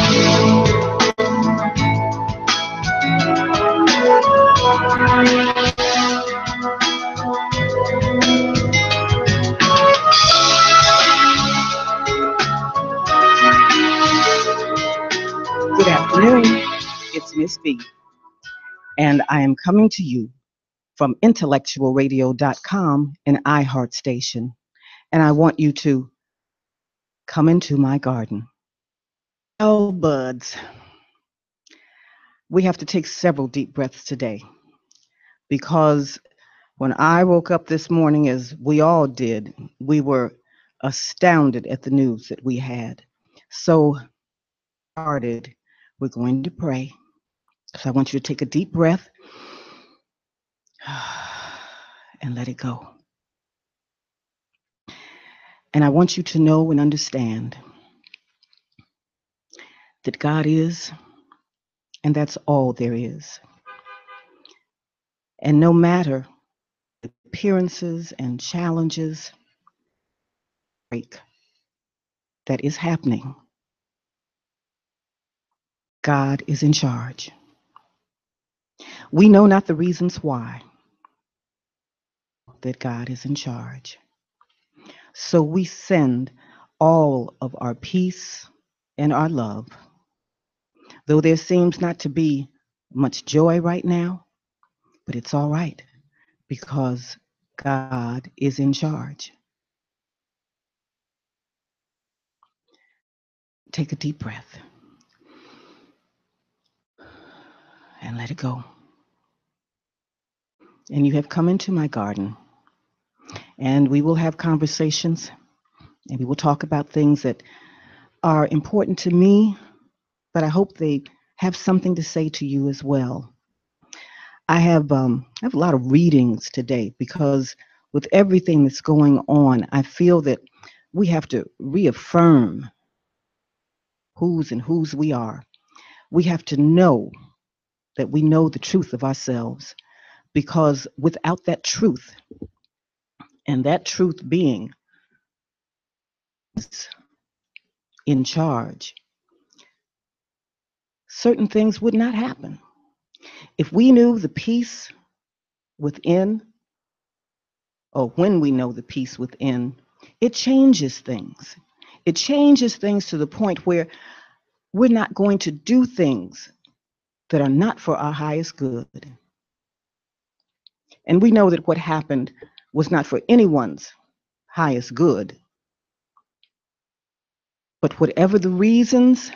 Good afternoon. It's Miss B, and I am coming to you from IntellectualRadio.com, an iHeart station. And I want you to come into my garden. Oh, buds, we have to take several deep breaths today because when I woke up this morning, as we all did, we were astounded at the news that we had. So, started, we're going to pray. So, I want you to take a deep breath and let it go. And I want you to know and understand that God is, and that's all there is. And no matter the appearances and challenges that is happening, God is in charge. We know not the reasons why, that God is in charge. So we send all of our peace and our love. Though there seems not to be much joy right now, but it's all right because God is in charge. Take a deep breath and let it go. And you have come into my garden, and we will have conversations, and we will talk about things that are important to me, but I hope they have something to say to you as well. I have a lot of readings today because with everything that's going on, I feel that we have to reaffirm whose we are. We have to know that we know the truth of ourselves, because without that truth, and that truth being in charge, certain things would not happen. If we knew the peace within, or when we know the peace within, it changes things. It changes things to the point where we're not going to do things that are not for our highest good. And we know that what happened was not for anyone's highest good. But whatever the reasons,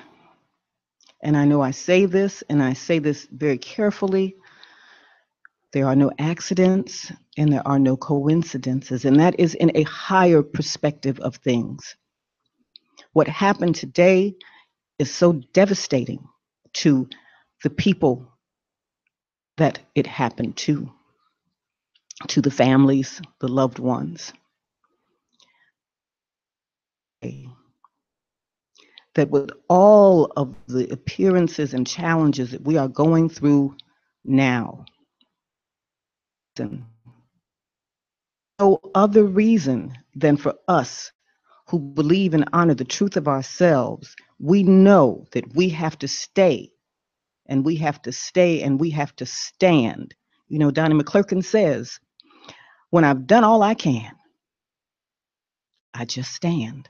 and I know I say this, and I say this very carefully, there are no accidents and there are no coincidences, and that is in a higher perspective of things. What happened today is so devastating to the people that it happened to the families, the loved ones. That with all of the appearances and challenges that we are going through now, no other reason than for us who believe and honor the truth of ourselves, we know that we have to stay, and we have to stay, and we have to stand. You know, Donnie McClurkin says, when I've done all I can, I just stand.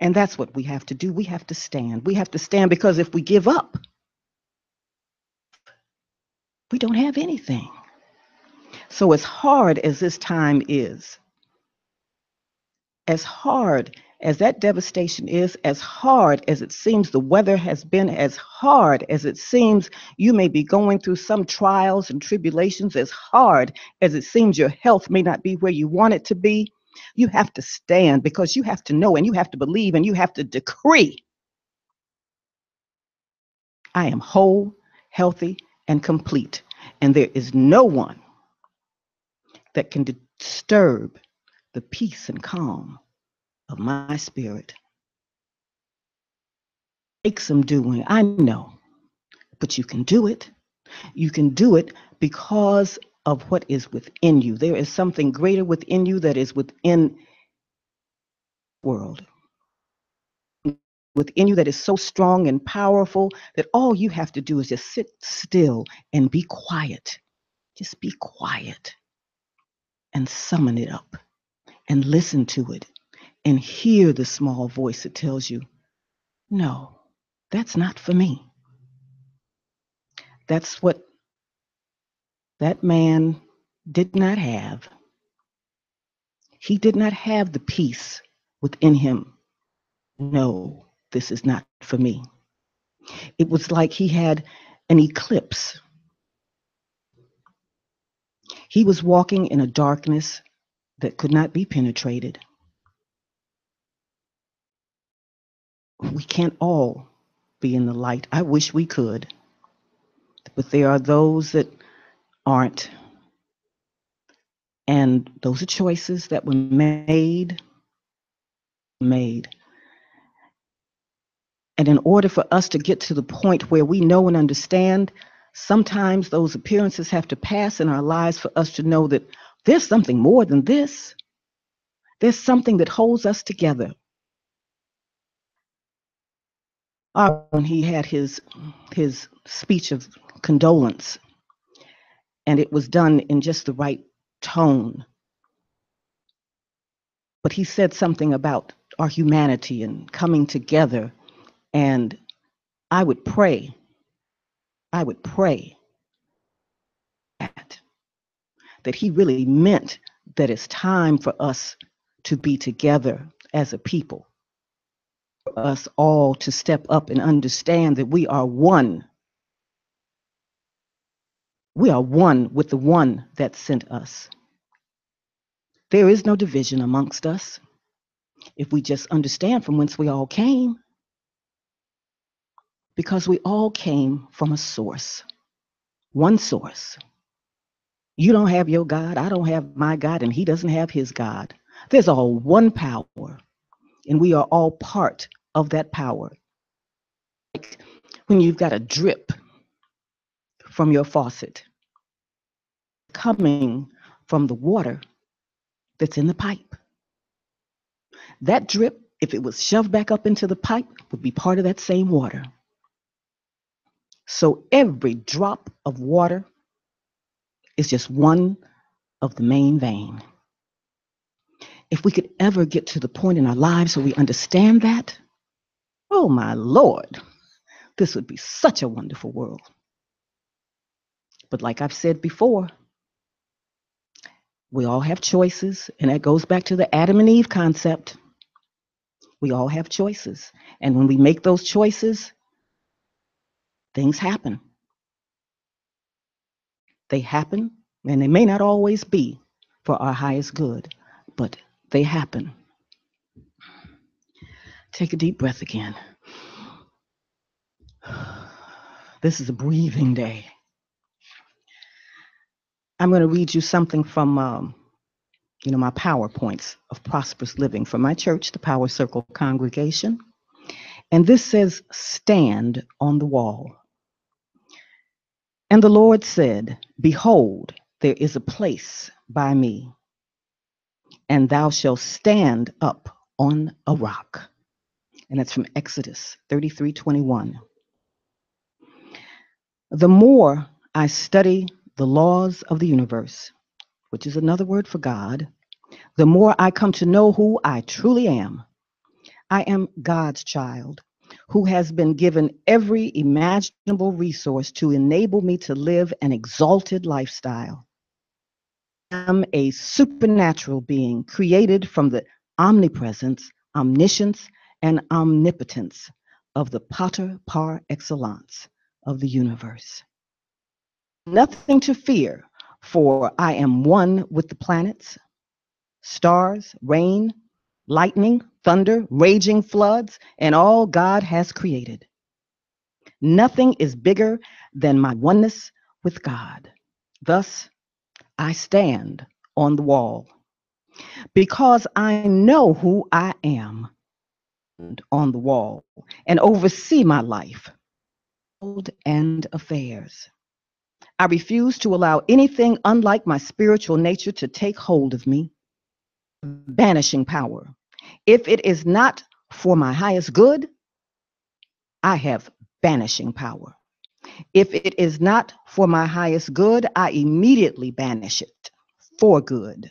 And that's what we have to do. We have to stand. We have to stand, because if we give up, we don't have anything. So as hard as this time is, as hard as that devastation is, as hard as it seems the weather has been, as hard as it seems you may be going through some trials and tribulations, as hard as it seems your health may not be where you want it to be, you have to stand, because you have to know, and you have to believe, and you have to decree, I am whole, healthy, and complete, and there is no one that can disturb the peace and calm of my spirit. Take some doing, I know, but you can do it. You can do it because of what is within you. There is something greater within you that is within the world. within you that is so strong and powerful that all you have to do is just sit still and be quiet. Just be quiet and summon it up and listen to it and hear the small voice that tells you, no, that's not for me. That's what that man did not have. He did not have the peace within him. No, this is not for me. It was like he had an eclipse. He was walking in a darkness that could not be penetrated. We can't all be in the light. I wish we could, but there are those that aren't. And those are choices that were made. And in order for us to get to the point where we know and understand, sometimes those appearances have to pass in our lives for us to know that there's something more than this. There's something that holds us together. When he had his speech of condolence, and it was done in just the right tone. But he said something about our humanity and coming together. And I would pray that he really meant that it's time for us to be together as a people, for us all to step up and understand that we are one. We are one with the one that sent us. There is no division amongst us if we just understand from whence we all came, because we all came from a source, one source. You don't have your God, I don't have my God, and he doesn't have his God. There's all one power, and we are all part of that power. Like when you've got a drip from your faucet coming from the water that's in the pipe. That drip, if it was shoved back up into the pipe, would be part of that same water. So every drop of water is just one of the main vein. If we could ever get to the point in our lives where we understand that, oh my Lord, this would be such a wonderful world. But like I've said before, we all have choices, and that goes back to the Adam and Eve concept. We all have choices. And when we make those choices, things happen. They happen, and they may not always be for our highest good, but they happen. Take a deep breath again. This is a breathing day. I'm going to read you something from, my PowerPoints of prosperous living from my church, the Power Circle congregation. And this says, stand on the wall. And the Lord said, behold, there is a place by me, and thou shalt stand up on a rock. And that's from Exodus 33:21. The more I study the laws of the universe, which is another word for God, the more I come to know who I truly am. I am God's child who has been given every imaginable resource to enable me to live an exalted lifestyle. I am a supernatural being created from the omnipresence, omniscience, and omnipotence of the Pater par excellence of the universe. Nothing to fear, for I am one with the planets, stars, rain, lightning, thunder, raging floods, and all God has created. Nothing is bigger than my oneness with God. Thus, I stand on the wall because I know who I am on the wall and oversee my life and affairs. I refuse to allow anything unlike my spiritual nature to take hold of me, banishing power. If it is not for my highest good, I have banishing power. If it is not for my highest good, I immediately banish it for good.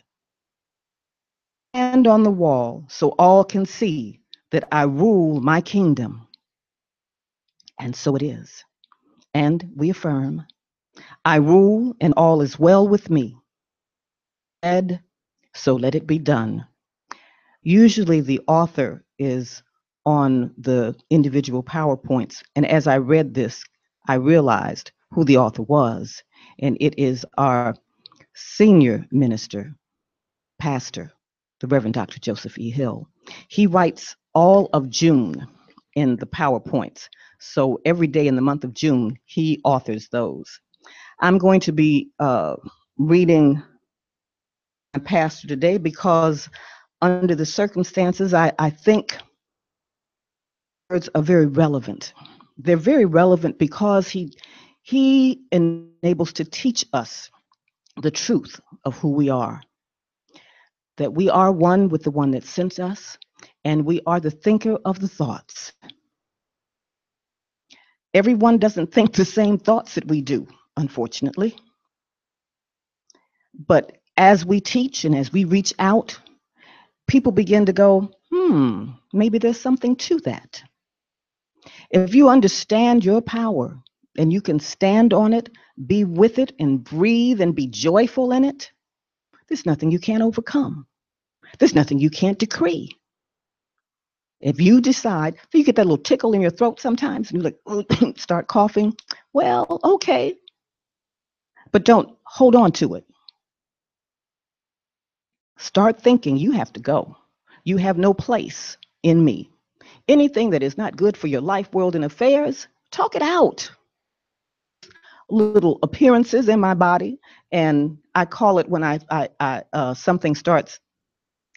Stand on the wall so all can see that I rule my kingdom. And so it is. And we affirm, I rule and all is well with me. And so let it be done. Usually the author is on the individual PowerPoints. And as I read this, I realized who the author was. And it is our senior minister, pastor, the Reverend Dr. Joseph E. Hill. He writes all of June in the PowerPoints. So every day in the month of June, he authors those. I'm going to be reading my pastor today because under the circumstances, I think words are very relevant. They're very relevant because he enables to teach us the truth of who we are, that we are one with the one that sent us, and we are the thinker of the thoughts. Everyone doesn't think the same thoughts that we do, unfortunately. But as we teach and as we reach out, people begin to go, maybe there's something to that. If you understand your power and you can stand on it, be with it, and breathe and be joyful in it, there's nothing you can't overcome. There's nothing you can't decree. If you decide, you get that little tickle in your throat sometimes, and you like start coughing. Well, okay, but don't hold on to it. Start thinking you have to go. You have no place in me. Anything that is not good for your life, world, and affairs, talk it out. Little appearances in my body, and I call it when something starts.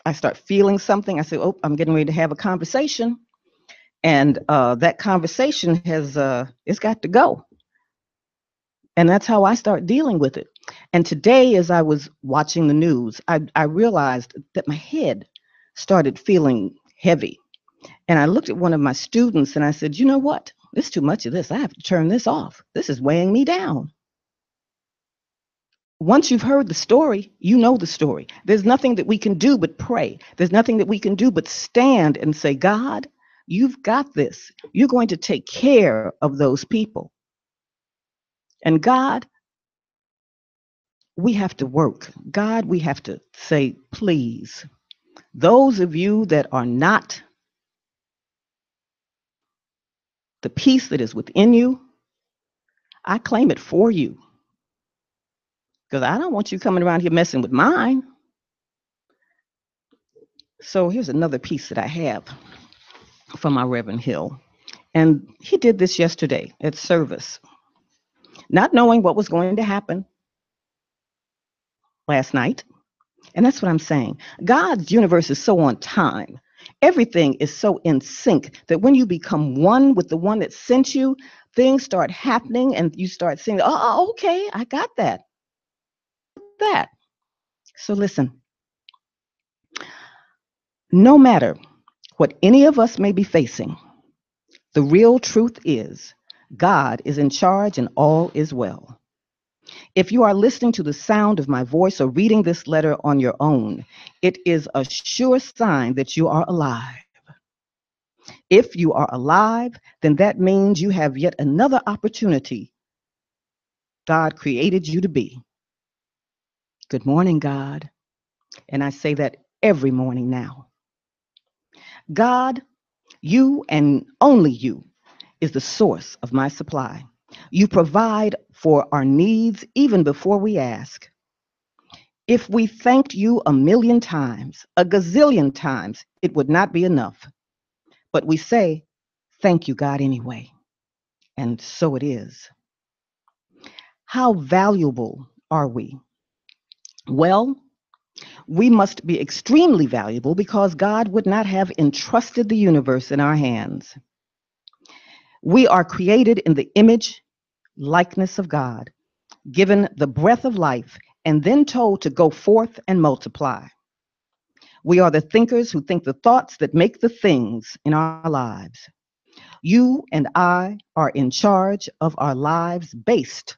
I start feeling something. I say, "Oh, I'm getting ready to have a conversation," and that conversation has it's got to go. And that's how I start dealing with it. And today, as I was watching the news, I realized that my head started feeling heavy. And I looked at one of my students and I said, you know what? There's too much of this. I have to turn this off. This is weighing me down. Once you've heard the story, you know the story. There's nothing that we can do but pray. There's nothing that we can do but stand and say, God, you've got this. You're going to take care of those people. And God, we have to work. God, we have to say, please, those of you that are not the peace that is within you, I claim it for you. Because I don't want you coming around here messing with mine. So here's another piece that I have from my Reverend Hill. And he did this yesterday at service, not knowing what was going to happen last night. And that's what I'm saying. God's universe is so on time. Everything is so in sync that when you become one with the one that sent you, things start happening and you start saying, oh, okay, I got that. That. So listen, no matter what any of us may be facing, the real truth is God is in charge and all is well. If you are listening to the sound of my voice or reading this letter on your own, it is a sure sign that you are alive. If you are alive, then that means you have yet another opportunity God created you to be. Good morning, God. And I say that every morning now. God, you and only you is the source of my supply. You provide for our needs even before we ask. If we thanked you a million times, a gazillion times, it would not be enough. But we say, thank you, God, anyway. And so it is. How valuable are we? Well, we must be extremely valuable because God would not have entrusted the universe in our hands. We are created in the image, likeness of God, given the breath of life, and then told to go forth and multiply. We are the thinkers who think the thoughts that make the things in our lives. You and I are in charge of our lives based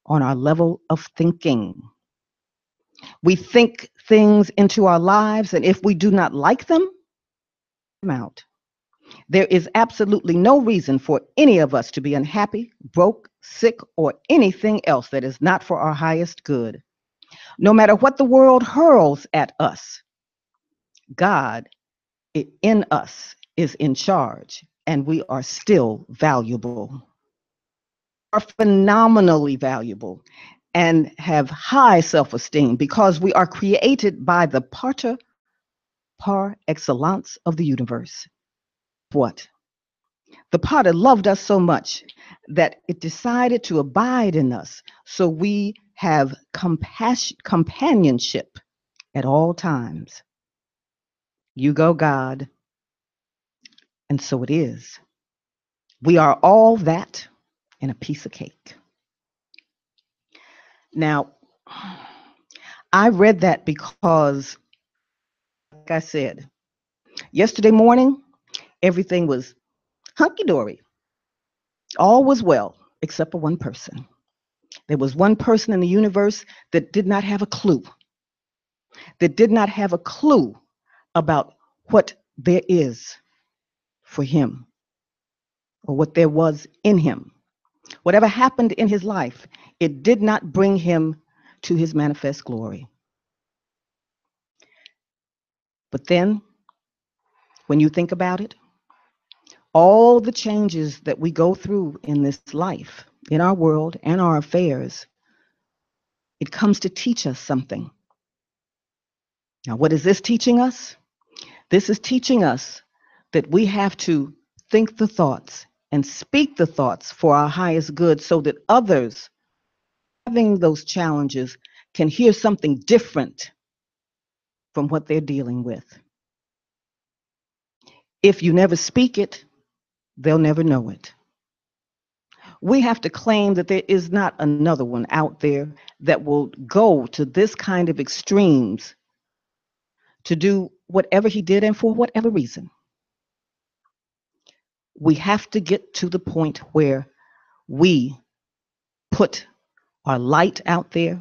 on our level of thinking. We think things into our lives, and if we do not like them out. There is absolutely no reason for any of us to be unhappy, broke, sick, or anything else that is not for our highest good. No matter what the world hurls at us, God in us is in charge, and we are still valuable. Are phenomenally valuable and have high self esteem because we are created by the parter par excellence of the universe. What? The potter loved us so much that it decided to abide in us so we have companionship at all times. You go, God, and so it is. We are all that and a piece of cake. Now, I read that because, like I said, yesterday morning, everything was hunky dory. All was well, except for one person. There was one person in the universe that did not have a clue, that did not have a clue about what there is for him or what there was in him. Whatever happened in his life, it did not bring him to his manifest glory. But then, when you think about it, all the changes that we go through in this life, in our world and our affairs, it comes to teach us something. Now, what is this teaching us? This is teaching us that we have to think the thoughts and speak the thoughts for our highest good so that others having those challenges can hear something different from what they're dealing with. If you never speak it, they'll never know it. We have to claim that there is not another one out there that will go to this kind of extremes to do whatever he did and for whatever reason. We have to get to the point where we put our light out there,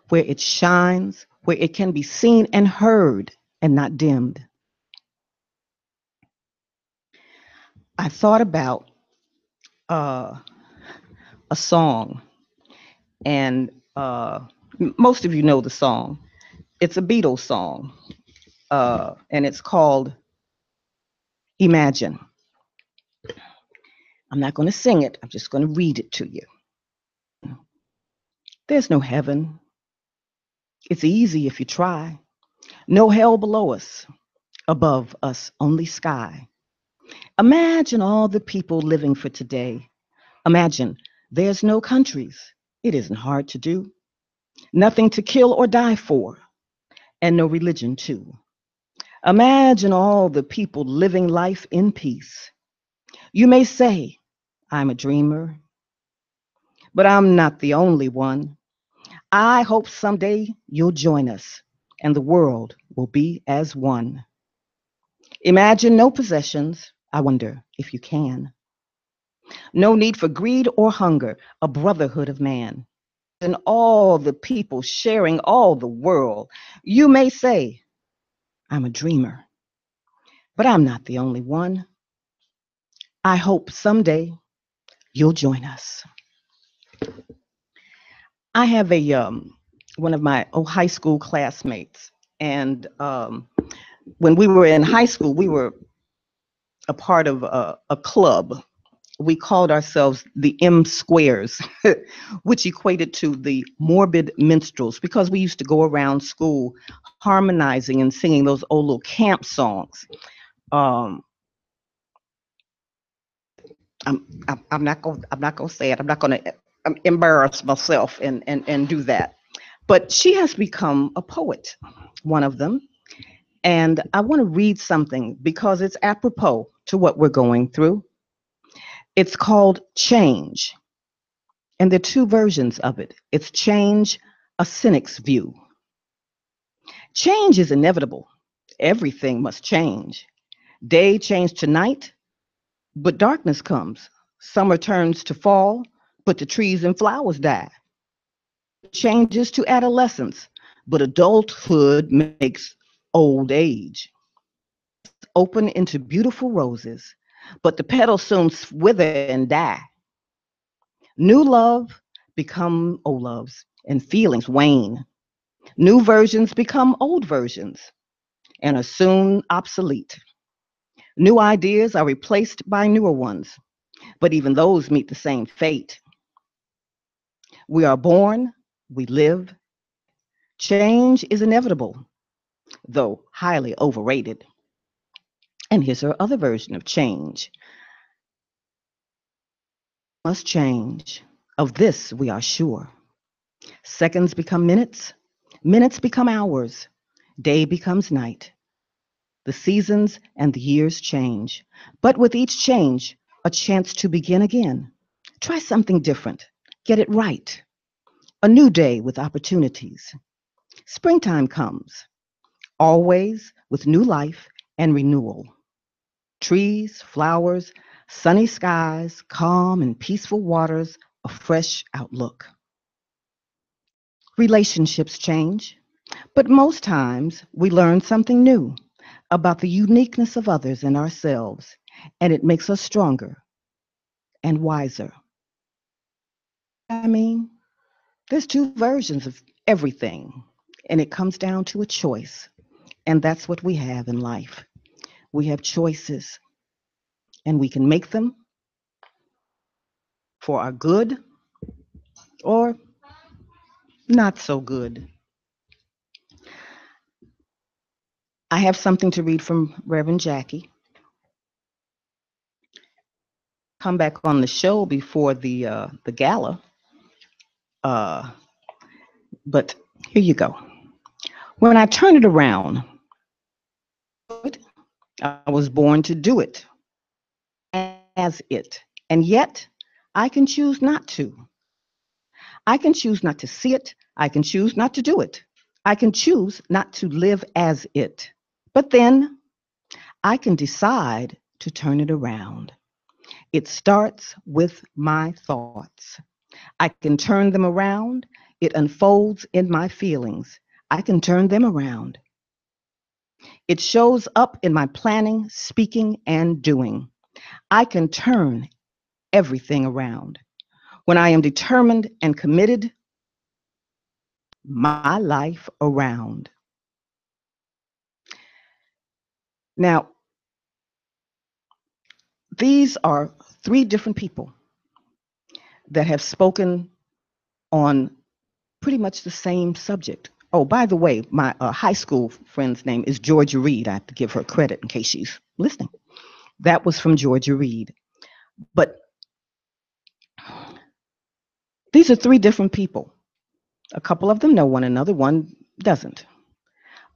where it shines, where it can be seen and heard and not dimmed. I thought about uh, a song, and most of you know the song. It's a Beatles song, and it's called Imagine. I'm not going to sing it, I'm just going to read it to you. There's no heaven. It's easy if you try. No hell below us, above us, only sky. Imagine all the people living for today. Imagine there's no countries. It isn't hard to do. Nothing to kill or die for, and no religion, too. Imagine all the people living life in peace. You may say, I'm a dreamer, but I'm not the only one. I hope someday you'll join us and the world will be as one. Imagine no possessions. I wonder if you can. No need for greed or hunger, a brotherhood of man. And all the people sharing all the world. You may say, I'm a dreamer, but I'm not the only one. I hope someday you'll join us. I have a one of my high school classmates, and when we were in high school, we were a part of a club. We called ourselves the M Squares, which equated to the morbid minstrels, because we used to go around school harmonizing and singing those old little camp songs. Um, I'm not gonna say it. I'm not gonna embarrass myself and do that. But she has become a poet, one of them. And I want to read something because it's apropos to what we're going through. It's called Change. And there are two versions of it. It's Change, a cynic's view. Change is inevitable. Everything must change. Day changed to night, but darkness comes. Summer turns to fall, but the trees and flowers die. Changes to adolescence, but adulthood makes old age. Open into beautiful roses, but the petals soon wither and die. New love become old loves, and feelings wane. New versions become old versions and are soon obsolete. New ideas are replaced by newer ones, but even those meet the same fate. We are born, we live. Change is inevitable, though highly overrated. And here's our other version of change. Must change. Of this we are sure. Seconds become minutes, minutes become hours, day becomes night. The seasons and the years change, but with each change, a chance to begin again. Try something different, get it right. A new day with opportunities. Springtime comes, always with new life and renewal. Trees, flowers, sunny skies, calm and peaceful waters, a fresh outlook. Relationships change, but most times we learn something new about the uniqueness of others and ourselves, and it makes us stronger and wiser. I mean, there's two versions of everything, and it comes down to a choice, and that's what we have in life. We have choices, and we can make them for our good or not so good. I have something to read from Reverend Jackie. Come back on the show before the gala, uh, but here you go. When I turn it around, I was born to do it as it, and yet I can choose not to. I can choose not to see it. I can choose not to do it. I can choose not to live as it. But then I can decide to turn it around. It starts with my thoughts. I can turn them around. It unfolds in my feelings. I can turn them around. It shows up in my planning, speaking, and doing. I can turn everything around. When I am determined and committed, my life around. Now, these are three different people that have spoken on pretty much the same subject. Oh, by the way, my high school friend's name is Georgia Reed. I have to give her credit in case she's listening. That was from Georgia Reed. But these are three different people. A couple of them know one another, one doesn't.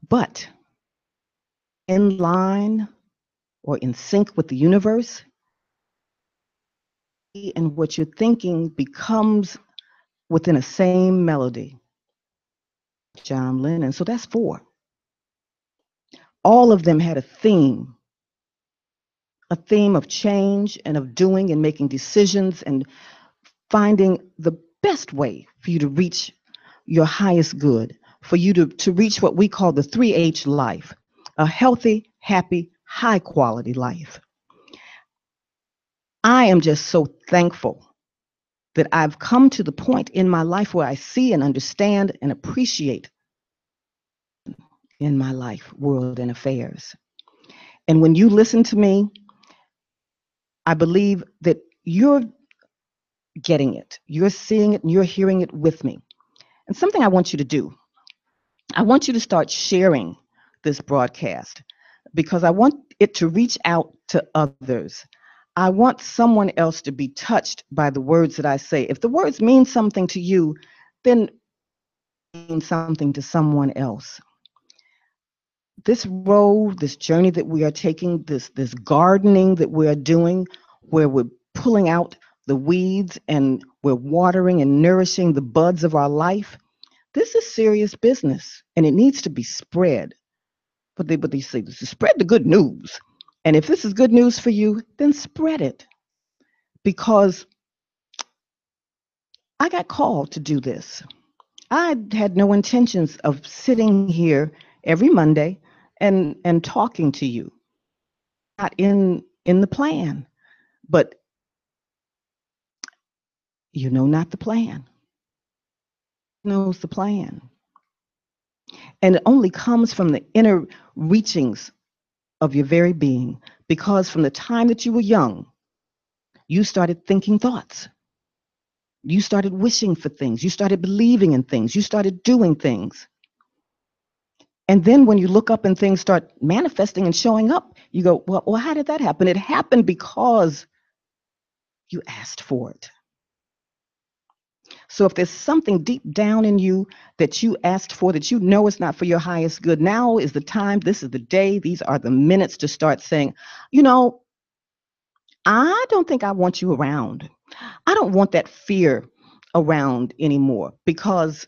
But in line or in sync with the universe, and what you're thinking becomes within a same melody. John Lennon. So that's four. All of them had a theme of change and of doing and making decisions and finding the best way for you to reach your highest good, for you to reach what we call the 3H life, a healthy, happy, high quality life. I am just so thankful that I've come to the point in my life where I see and understand and appreciate in my life, world, and affairs. And when you listen to me, I believe that you're getting it, you're seeing it, and you're hearing it with me. And something I want you to do, I want you to start sharing this broadcast because I want it to reach out to others. I want someone else to be touched by the words that I say. If the words mean something to you, then mean something to someone else. This road, this journey that we are taking, this gardening that we are doing, where we're pulling out the weeds and we're watering and nourishing the buds of our life, this is serious business and it needs to be spread. But they say this is spread the good news. And if this is good news for you, then spread it, because I got called to do this. I had no intentions of sitting here every Monday and talking to you. Not in the plan, but not the plan. Knows the plan. And it only comes from the inner reachings of your very being, because from the time that you were young, you started thinking thoughts. You started wishing for things. You started believing in things. You started doing things. And then when you look up and things start manifesting and showing up, you go, well, how did that happen? It happened because you asked for it. So if there's something deep down in you that you asked for, that you know is not for your highest good, now is the time, this is the day, these are the minutes to start saying, I don't think I want you around. I don't want that fear around anymore, because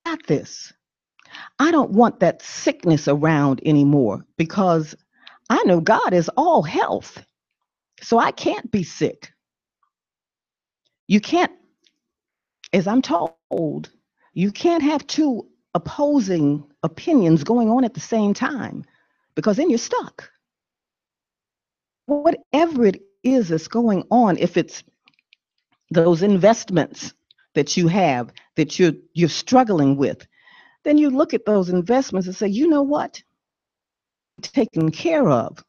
I got this. I don't want that sickness around anymore, because I know God is all health. So I can't be sick. You can't, as I'm told, you can't have two opposing opinions going on at the same time, because then you're stuck. Whatever it is that's going on, if it's those investments that you have that you're struggling with, then you look at those investments and say, you know what? Taken care of.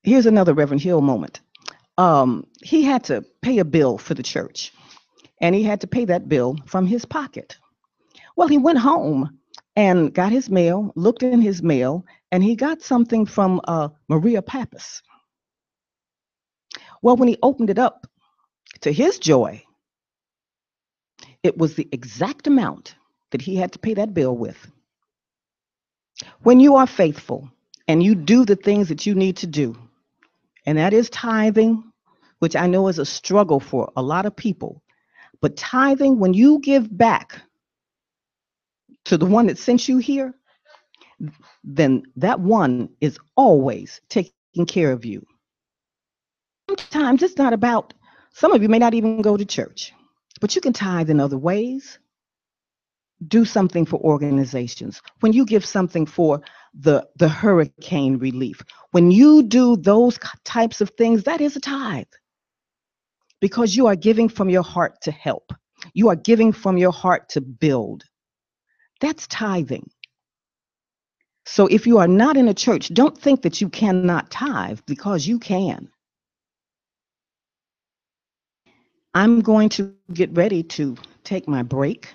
Here's another Reverend Hill moment. He had to pay a bill for the church, and he had to pay that bill from his pocket. Well, he went home and got his mail, looked in his mail, and he got something from Maria Pappas. Well, when he opened it up, to his joy, it was the exact amount that he had to pay that bill with. When you are faithful and you do the things that you need to do, and that is tithing, which I know is a struggle for a lot of people, but tithing, when you give back to the one that sent you here, then that one is always taking care of you. Sometimes it's not about, some of you may not even go to church, but you can tithe in other ways. Do something for organizations. When you give something for the hurricane relief, when you do those types of things, that is a tithe, because you are giving from your heart to help. You are giving from your heart to build. That's tithing. So if you are not in a church, don't think that you cannot tithe, because you can. I'm going to get ready to take my break.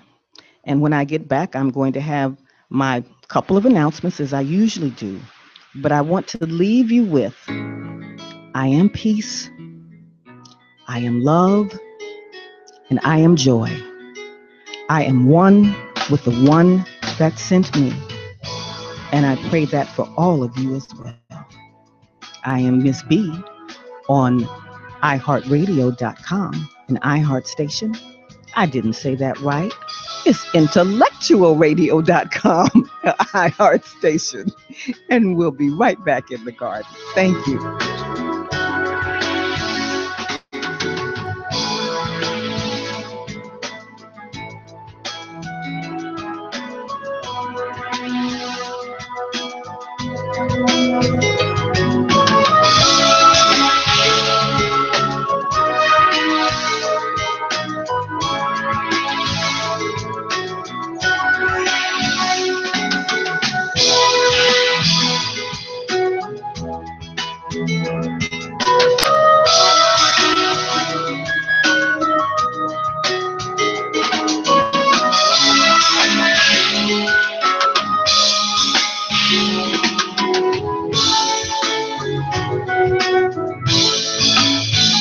And when I get back, I'm going to have my couple of announcements, as I usually do. But I want to leave you with, I am peace, I am love, and I am joy. I am one with the one that sent me. And I pray that for all of you as well. I am Miss B on iHeartRadio.com, an iHeart station. I didn't say that right. It's IntellectualRadio.com, an iHeart station. And we'll be right back in the garden. Thank you.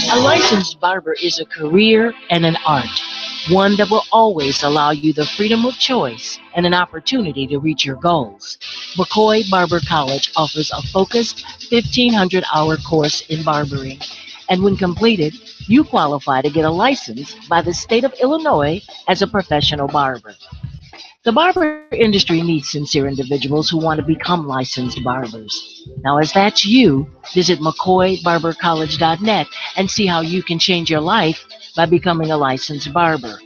A licensed barber is a career and an art, one that will always allow you the freedom of choice and an opportunity to reach your goals. McCoy Barber College offers a focused 1,500-hour course in barbering, and when completed, you qualify to get a license by the state of Illinois as a professional barber. The barber industry needs sincere individuals who want to become licensed barbers. Now, if that's you, visit McCoyBarberCollege.net and see how you can change your life by becoming a licensed barber.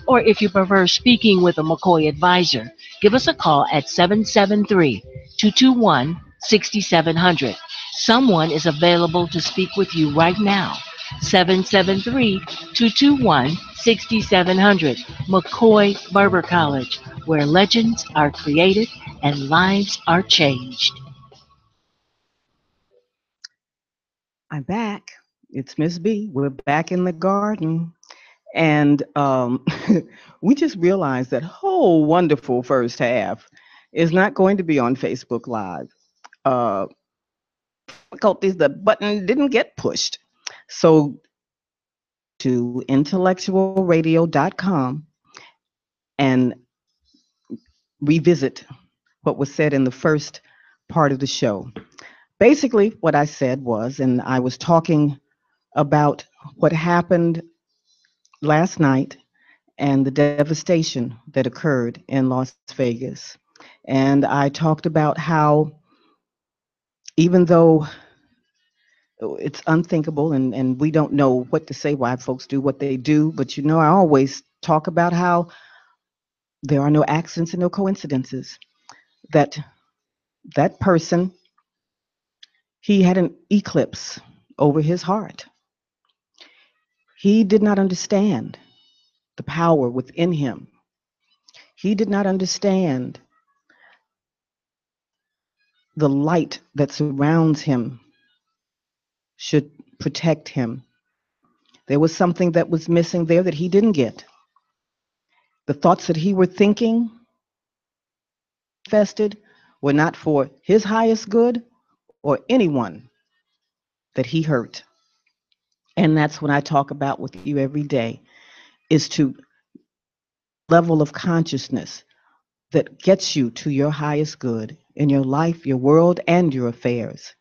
Or if you prefer speaking with a McCoy advisor, give us a call at 773 221 6700. Someone is available to speak with you right now. 773 221 6700. McCoy Barber College, where legends are created and lives are changed. I'm back. It's Miss B. We're back in the garden. And we just realized that whole wonderful first half is not going to be on Facebook Live. Uh, Difficulties, the button didn't get pushed. So to intellectualradio.com and revisit what was said in the first part of the show. Basically, what I said was, and I was talking about what happened last night and the devastation that occurred in Las Vegas. And I talked about how, even though it's unthinkable and we don't know what to say why folks do what they do, but I always talk about how there are no accidents and no coincidences. That that person, he had an eclipse over his heart. He did not understand the power within him. He did not understand the light that surrounds him should protect him. There was something that was missing there that he didn't get. The thoughts that he were thinking manifested were not for his highest good or anyone that he hurt. And that's what I talk about with you every day, is to level of consciousness that gets you to your highest good in your life, your world, and your affairs.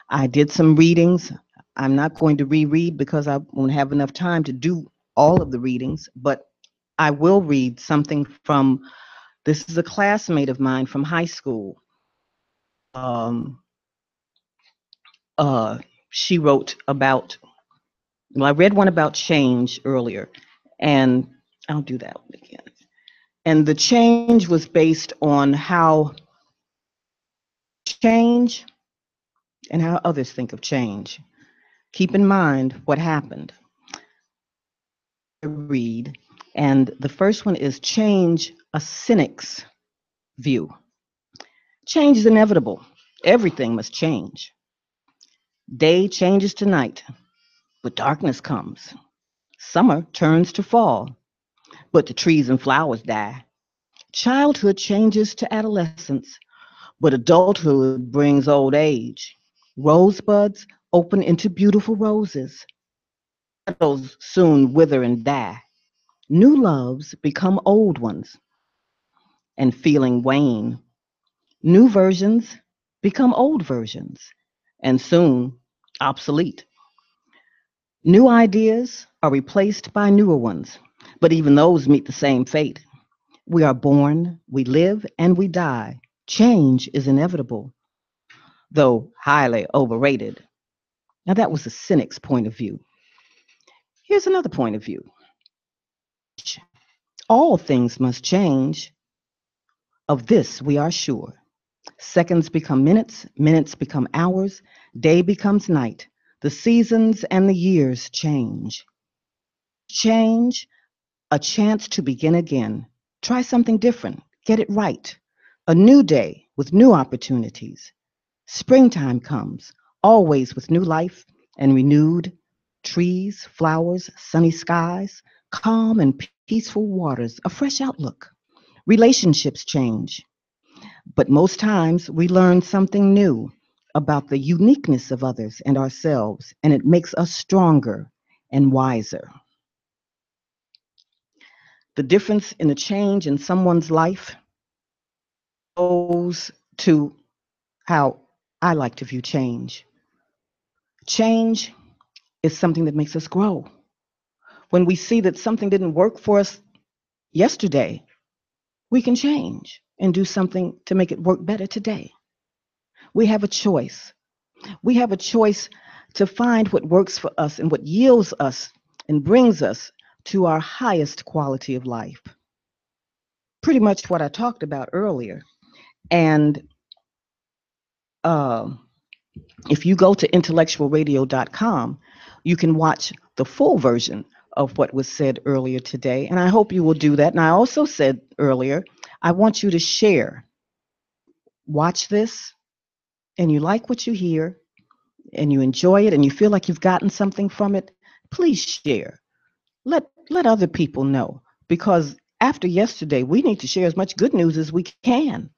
I did some readings. I'm not going to reread because I won't have enough time to do all of the readings, but I will read something from, this is a classmate of mine from high school. Um, she wrote about, well, I read one about change earlier, and I'll do that one again. And the change was based on how change and how others think of change. Keep in mind what happened. I read, and the first one is change, a cynic's view. Change is inevitable. Everything must change. Day changes to night, but darkness comes. Summer turns to fall, but the trees and flowers die. Childhood changes to adolescence, but adulthood brings old age. Rosebuds open into beautiful roses. Petals soon wither and die. New loves become old ones, and feeling wane. New versions become old versions, and soon obsolete. New ideas are replaced by newer ones, but even those meet the same fate. We are born, we live, and we die. Change is inevitable, though highly overrated. Now, that was the cynic's point of view. Here's another point of view. All things must change. Of this we are sure. Seconds become minutes, minutes become hours, day becomes night. The seasons and the years change. Change, a chance to begin again. Try something different. Get it right. A new day with new opportunities. Springtime comes, always with new life and renewed trees, flowers, sunny skies, calm and peaceful waters, a fresh outlook. Relationships change, but most times we learn something new about the uniqueness of others and ourselves, and it makes us stronger and wiser. The difference in a change in someone's life goes to how I like to view change. Change is something that makes us grow. When we see that something didn't work for us yesterday, we can change and do something to make it work better today. We have a choice. We have a choice to find what works for us and what yields us and brings us to our highest quality of life. Pretty much what I talked about earlier. And uh, if you go to intellectualradio.com, you can watch the full version of what was said earlier today. And I hope you will do that. And I also said earlier, I want you to share. Watch this, and you like what you hear, and you enjoy it, and you feel like you've gotten something from it. Please share. Let other people know, because after yesterday, we need to share as much good news as we can.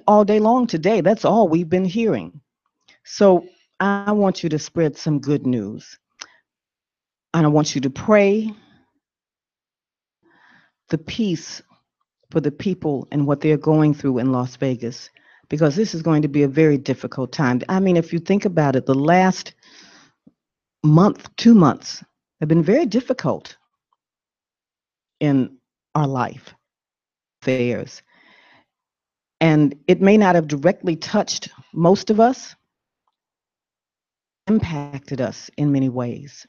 All day long today, that's all we've been hearing. So I want you to spread some good news. And I want you to pray the peace for the people and what they're going through in Las Vegas, because this is going to be a very difficult time. I mean, if you think about it, the last month, 2 months have been very difficult in our life affairs. And it may not have directly touched most of us, impacted us in many ways.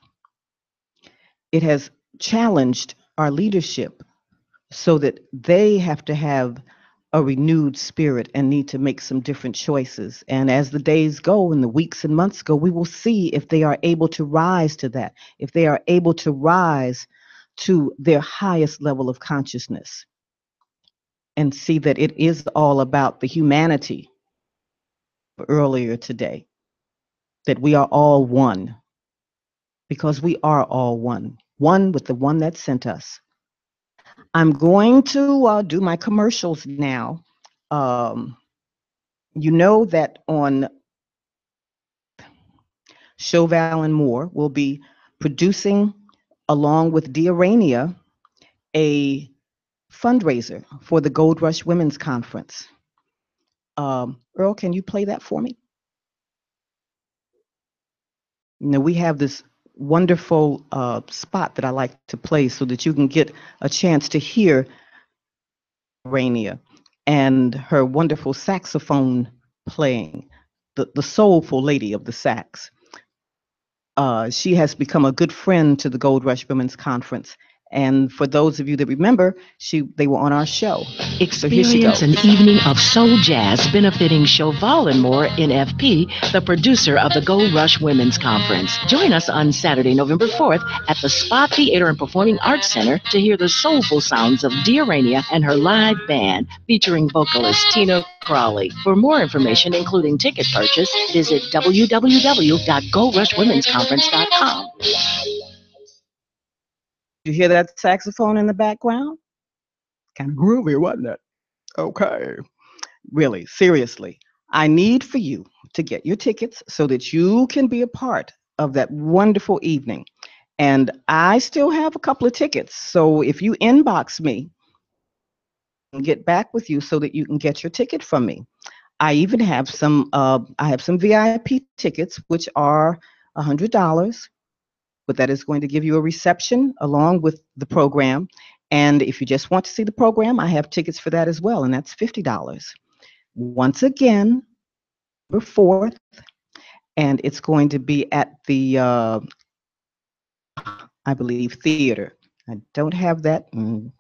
It has challenged our leadership so that they have to have a renewed spirit and need to make some different choices. And as the days go and the weeks and months go, we will see if they are able to rise to that, if they are able to rise to their highest level of consciousness and see that it is all about the humanity earlier today, that we are all one, because we are all one, one with the one that sent us. I'm going to do my commercials now. Um, you know that on Chauvel and Moore will be producing, along with Diarania, a fundraiser for the Gold Rush Women's Conference. Earl, can you play that for me? We have this wonderful spot that I like to play so that you can get a chance to hear Rania and her wonderful saxophone playing, the soulful lady of the sax. She has become a good friend to the Gold Rush Women's Conference. And for those of you that remember, they were on our show. So here she Experience goes. an evening of soul jazz benefiting Chauvel and Moore NFP, the producer of the Gold Rush Women's Conference. Join us on Saturday, November 4th at the Spa Theater and Performing Arts Center to hear the soulful sounds of Diarania and her live band featuring vocalist Tina Crowley. For more information, including ticket purchase, visit www.goldrushwomensconference.com. You hear that saxophone in the background? Kind of groovy, wasn't it? Okay. Really, seriously, I need for you to get your tickets so that you can be a part of that wonderful evening. And I still have a couple of tickets. So if you inbox me, I'll get back with you so that you can get your ticket from me. I even have some VIP tickets, which are $100, but that is going to give you a reception along with the program. And if you just want to see the program, I have tickets for that as well, and that's $50. Once again, November 4th, and it's going to be at the, I believe, theater. I don't have that.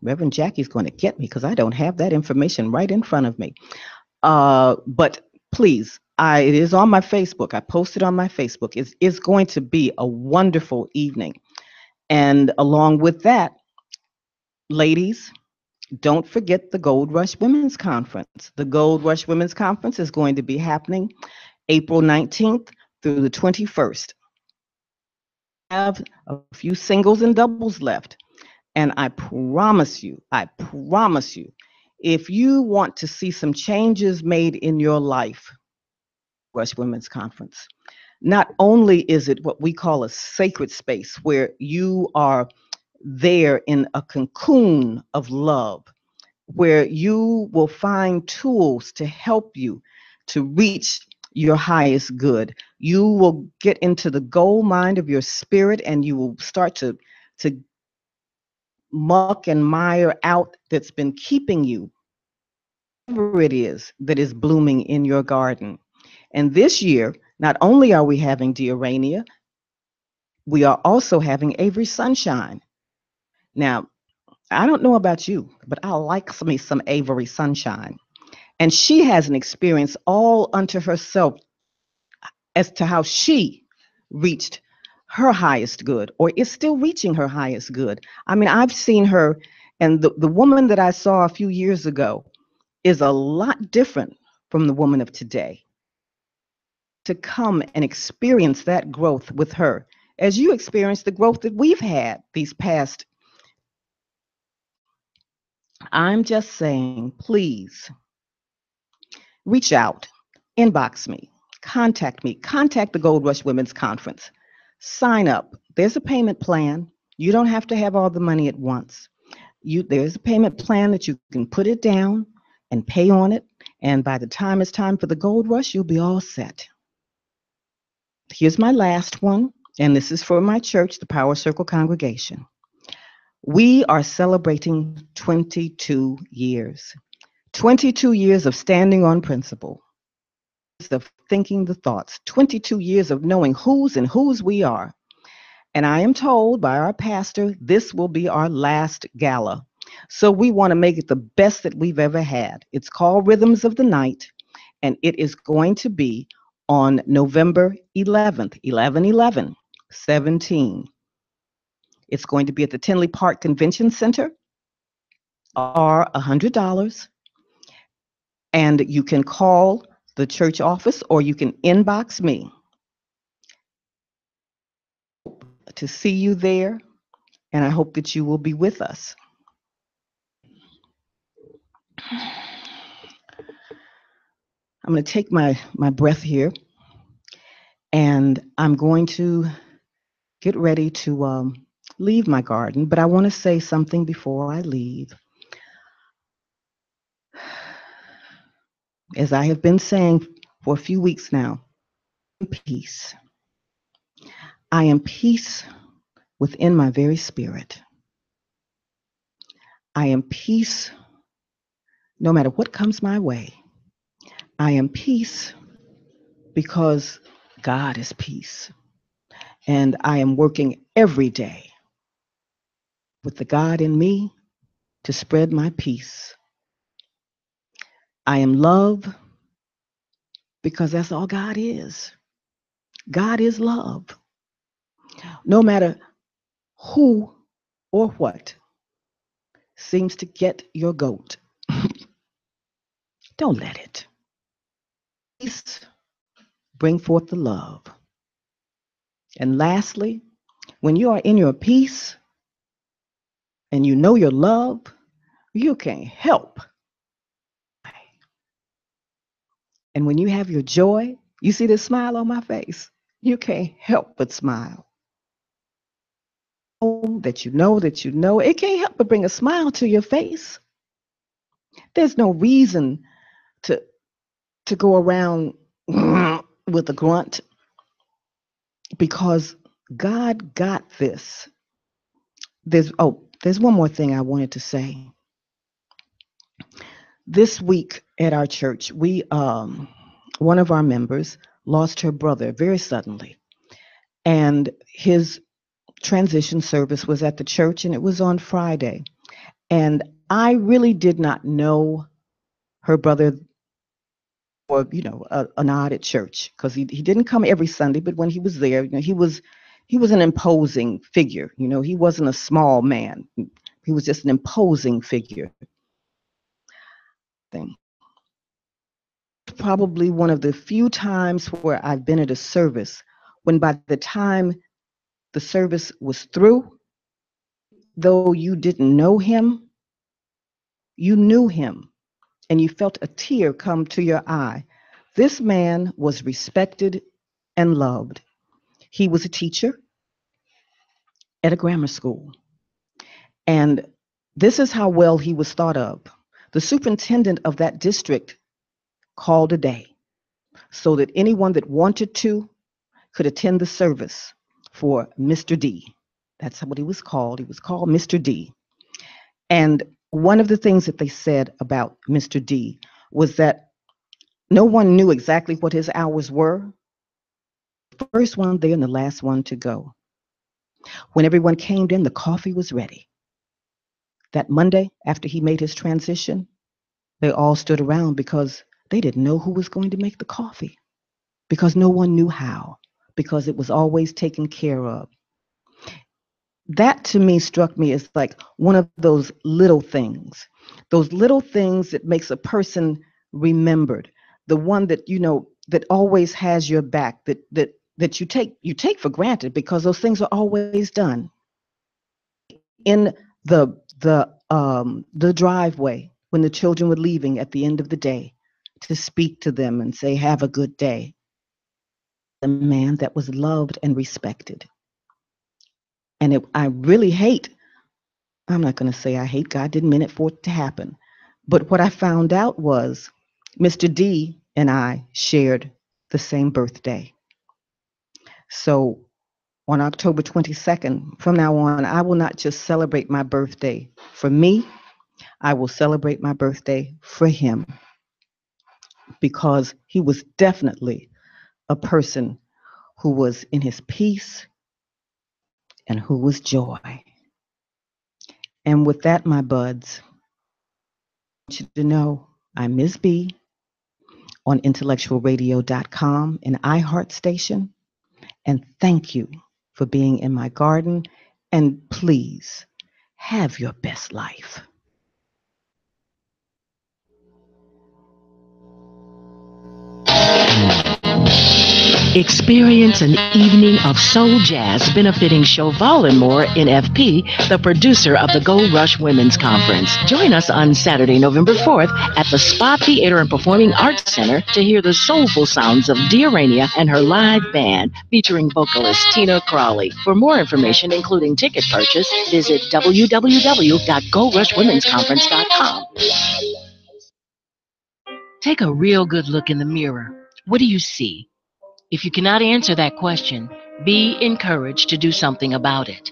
Reverend Jackie's going to get me because I don't have that information right in front of me. But please, it is on my Facebook. I posted on my Facebook. It's going to be a wonderful evening. And along with that, ladies, don't forget the Gold Rush Women's Conference. The Gold Rush Women's Conference is going to be happening April 19th through the 21st. I have a few singles and doubles left. And I promise you, if you want to see some changes made in your life, Rush Women's Conference, not only is it what we call a sacred space where you are there in a cocoon of love, where you will find tools to help you to reach your highest good. You will get into the gold mine of your spirit and you will start to muck and mire out that's been keeping you, whatever it is that is blooming in your garden. And this year, not only are we having Diarrhea, we are also having Avery Sunshine. Now, I don't know about you, but I like me some Avery Sunshine. And she has an experience all unto herself as to how she reached her highest good or is still reaching her highest good. I mean, I've seen her, and the woman that I saw a few years ago is a lot different from the woman of today. To come and experience that growth with her, as you experience the growth that we've had these past, I'm just saying, please reach out, inbox me, contact the Gold Rush Women's Conference, sign up. There's a payment plan. You don't have to have all the money at once. There's a payment plan that you can put it down and pay on it. And by the time it's time for the Gold Rush, you'll be all set. Here's my last one, and this is for my church, the Power Circle congregation. We are celebrating 22 years. 22 years of standing on principle, of thinking the thoughts, 22 years of knowing whose we are. And I am told by our pastor, this will be our last gala. So we want to make it the best that we've ever had. It's called Rhythms of the Night, and it is going to be on November 11th, 11/11, 17. It's going to be at the Tinley Park Convention Center, or $100. And you can call the church office or you can inbox me to see you there. And I hope that you will be with us. I'm going to take my breath here, and I'm going to get ready to leave my garden. But I want to say something before I leave. As I have been saying for a few weeks now, peace. I am peace within my very spirit. I am peace no matter what comes my way. I am peace because God is peace. And I am working every day with the God in me to spread my peace. I am love because that's all God is. God is love. No matter who or what seems to get your goat, don't let it. Peace, bring forth the love. And lastly, when you are in your peace and you know your love, you can't help. And when you have your joy, you see this smile on my face, you can't help but smile. That you know, it can't help but bring a smile to your face. There's no reason to go around with a grunt because God got this. There's one more thing I wanted to say. This week at our church, one of our members lost her brother very suddenly, and his transition service was at the church, and it was on Friday. And I really did not know her brother, or a nod at church, because he didn't come every Sunday, but when he was there, he was an imposing figure. He wasn't a small man. He was just an imposing figure. Thing. Probably one of the few times where I've been at a service when by the time the service was through, though you didn't know him, you knew him and you felt a tear come to your eye. This man was respected and loved. He was a teacher at a grammar school. And this is how well he was thought of. The superintendent of that district called a day so that anyone that wanted to could attend the service for Mr. D. That's what he was called. He was called Mr. D. And one of the things that they said about Mr. D was that no one knew exactly what his hours were. First one there and the last one to go. When everyone came in, the coffee was ready. That Monday, after he made his transition, they all stood around because they didn't know who was going to make the coffee, because no one knew how, because it was always taken care of. That to me struck me as like one of those little things that makes a person remembered, the one that that always has your back, that you take for granted because those things are always done in the driveway when the children were leaving at the end of the day, to speak to them and say have a good day. The man that was loved and respected. And I really hate, I'm not going to say I hate, God didn't mean it for it to happen. But what I found out was Mr. D and I shared the same birthday. So on October 22nd, from now on, I will not just celebrate my birthday for me, I will celebrate my birthday for him, because he was definitely a person who was in his peace and who was joy. And with that, my buds, I want you to know I'm Ms. B on IntellectualRadio.com and iHeartStation. And thank you for being in my garden. And please have your best life. Experience an evening of soul jazz benefiting Chauvel and Moore in FP, the producer of the Gold Rush Women's Conference. Join us on Saturday, November 4th at the Spa Theater and Performing Arts Center to hear the soulful sounds of Dearania and her live band featuring vocalist Tina Crawley. For more information, including ticket purchase, visit www.goldrushwomensconference.com. Take a real good look in the mirror. What do you see? If you cannot answer that question, be encouraged to do something about it.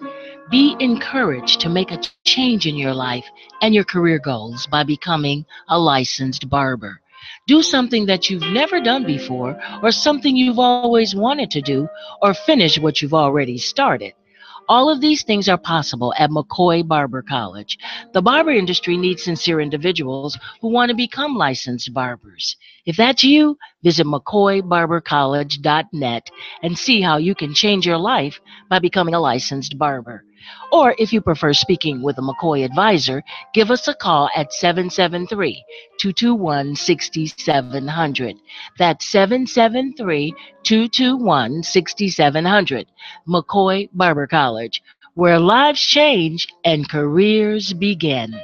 Be encouraged to make a change in your life and your career goals by becoming a licensed barber. Do something that you've never done before, or something you've always wanted to do, or finish what you've already started. All of these things are possible at McCoy Barber College. The barber industry needs sincere individuals who want to become licensed barbers. If that's you, visit McCoyBarberCollege.net and see how you can change your life by becoming a licensed barber. Or if you prefer speaking with a McCoy advisor, give us a call at 773-221-6700. That's 773-221-6700. McCoy Barber College, where lives change and careers begin.